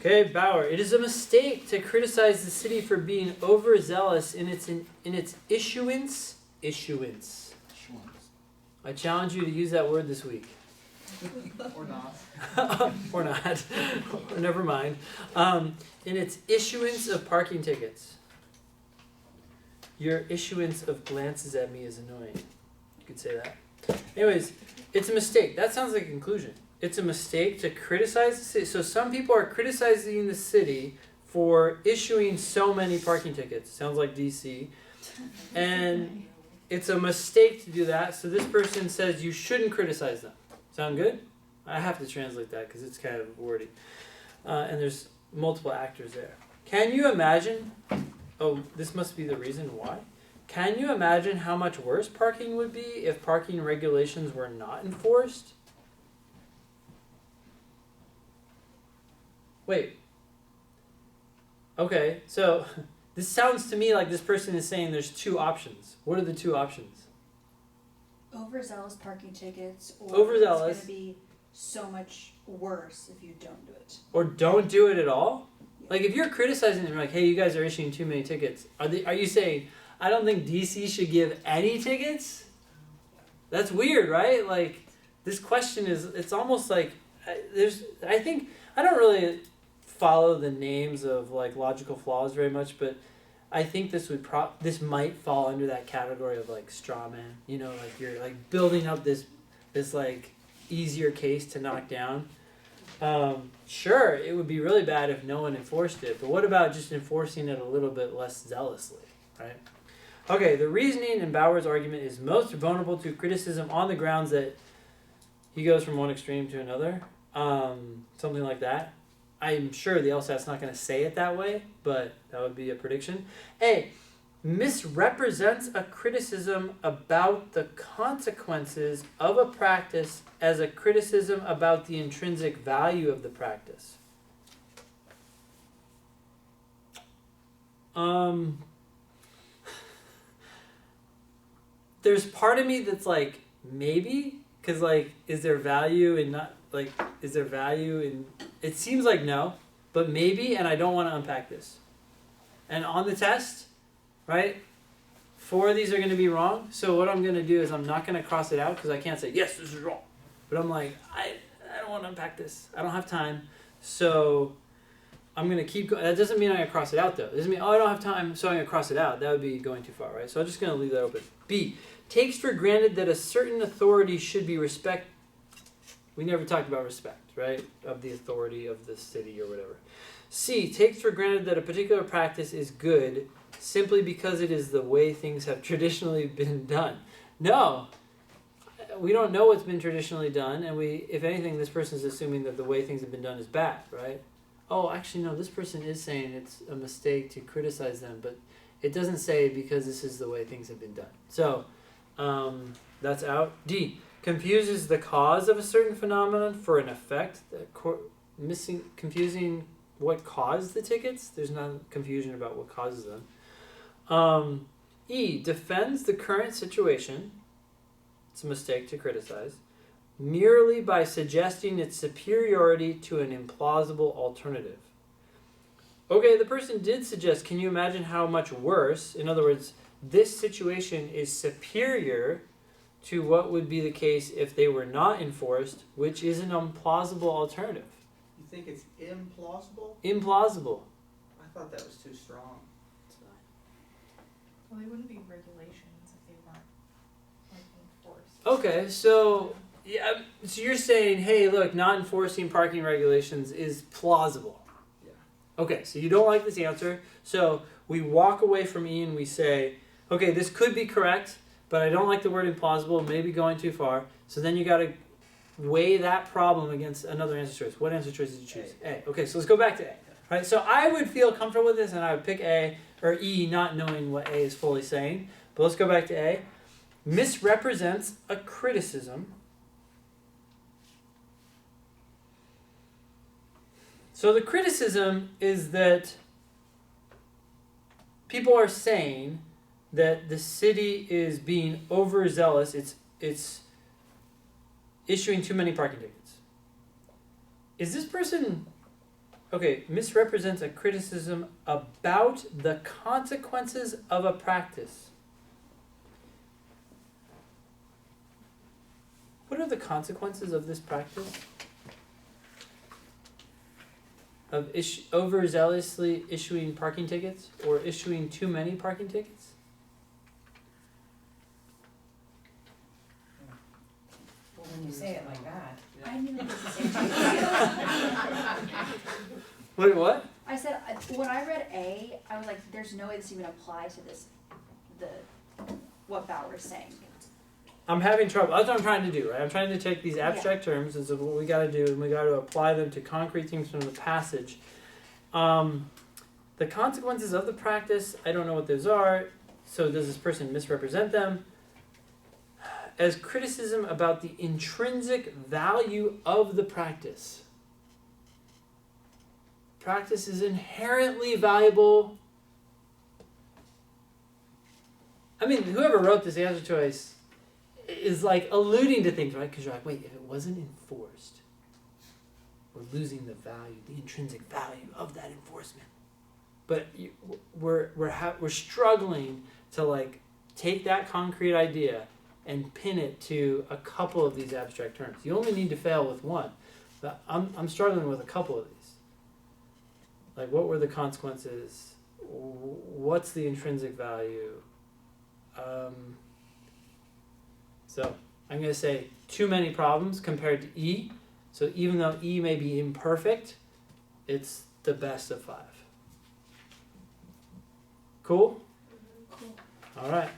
Okay, Bauer. It is a mistake to criticize the city for being overzealous in its issuance. Issuance. I challenge you to use that word this week. Or not. Or not. Or never mind. In its issuance of parking tickets. Your issuance of glances at me is annoying. You could say that. Anyways, it's a mistake. That sounds like a conclusion. It's a mistake to criticize the city. So some people are criticizing the city for issuing so many parking tickets. Sounds like DC. And it's a mistake to do that. So this person says you shouldn't criticize them. Sound good? I have to translate that because it's kind of wordy. And there's multiple actors there. Can you imagine? Oh, this must be the reason why. Can you imagine how much worse parking would be if parking regulations were not enforced? Wait. Okay, so this sounds to me like this person is saying there's two options. What are the two options? Overzealous parking tickets, or Overzealous. it's going to be so much worse if you don't do it. Or don't do it at all? Yeah. Like if you're criticizing them, like, hey, you guys are issuing too many tickets. Are you saying, I don't think DC should give any tickets? That's weird, right? Like this question is, it's almost like I don't really follow the names of like logical flaws very much, but I think this might fall under that category of like straw man. You know, like you're like building up this like easier case to knock down. Sure, it would be really bad if no one enforced it, but what about just enforcing it a little bit less zealously, right? Okay, the reasoning in Bauer's argument is most vulnerable to criticism on the grounds that he goes from one extreme to another, something like that. I'm sure the LSAT's not going to say it that way, but that would be a prediction. A, misrepresents a criticism about the consequences of a practice as a criticism about the intrinsic value of the practice. There's part of me that's like, maybe, because like, is there value in not, like, is there value in, it seems like no, but maybe, and I don't want to unpack this. And on the test, right, 4 of these are going to be wrong, so what I'm going to do is I'm not going to cross it out because I can't say, yes, this is wrong. But I'm like, I don't want to unpack this. I don't have time, so I'm going to keep going. That doesn't mean I'm going to cross it out, though. It doesn't mean, I don't have time, so I'm going to cross it out. That would be going too far, right? So I'm just going to leave that open. B, takes for granted that a certain authority should be respected. We never talked about respect, right, of the authority of the city or whatever. C, takes for granted that a particular practice is good simply because it is the way things have traditionally been done. No, we don't know what's been traditionally done, and if anything, this person is assuming that the way things have been done is bad, right? Oh, actually, no, this person is saying it's a mistake to criticize them, but it doesn't say because this is the way things have been done. So that's out. D, confuses the cause of a certain phenomenon for an effect. Confusing what caused the tickets. There's not confusion about what causes them. E, defends the current situation. It's a mistake to criticize. Merely by suggesting its superiority to an implausible alternative. Okay, the person did suggest, can you imagine how much worse? In other words, this situation is superior to what would be the case if they were not enforced, which is an implausible alternative. You think it's implausible? Implausible. I thought that was too strong. Well, they wouldn't be regulations if they weren't like enforced. Okay, so yeah, so you're saying, hey, look, not enforcing parking regulations is plausible. Yeah. Okay, so you don't like this answer, so we walk away from E and we say, okay, this could be correct, but I don't like the word implausible, maybe going too far. So then you got to weigh that problem against another answer choice. What answer choice did you choose? A. Okay, so let's go back to A. Right, so I would feel comfortable with this, and I would pick A or E, not knowing what A is fully saying. But let's go back to A. Misrepresents a criticism. So the criticism is that people are saying that the city is being overzealous. It's issuing too many parking tickets. Is this person Okay, misrepresents a criticism about the consequences of a practice. What are the consequences of this practice? Of overzealously issuing parking tickets or issuing too many parking tickets? Well, when you say it like that. I knew it was the same thing. Wait, what? I said, when I read A, I was like, there's no way this even applies to this, what Bauer's saying. I'm having trouble. That's what I'm trying to do, right? I'm trying to take these abstract terms, this is what we got to do, and we got to apply them to concrete things from the passage. The consequences of the practice, I don't know what those are. So does this person misrepresent them? As criticism about the intrinsic value of the practice. Practice is inherently valuable. I mean, whoever wrote this answer choice is like alluding to things, right? Because you're like, wait, if it wasn't enforced, we're losing the value, the intrinsic value of that enforcement. But we're struggling to like take that concrete idea and pin it to a couple of these abstract terms. You only need to fail with one, but I'm struggling with a couple of these. Like, what were the consequences? What's the intrinsic value? So I'm going to say too many problems compared to E. So even though E may be imperfect, it's the best of 5. Cool? Cool. All right.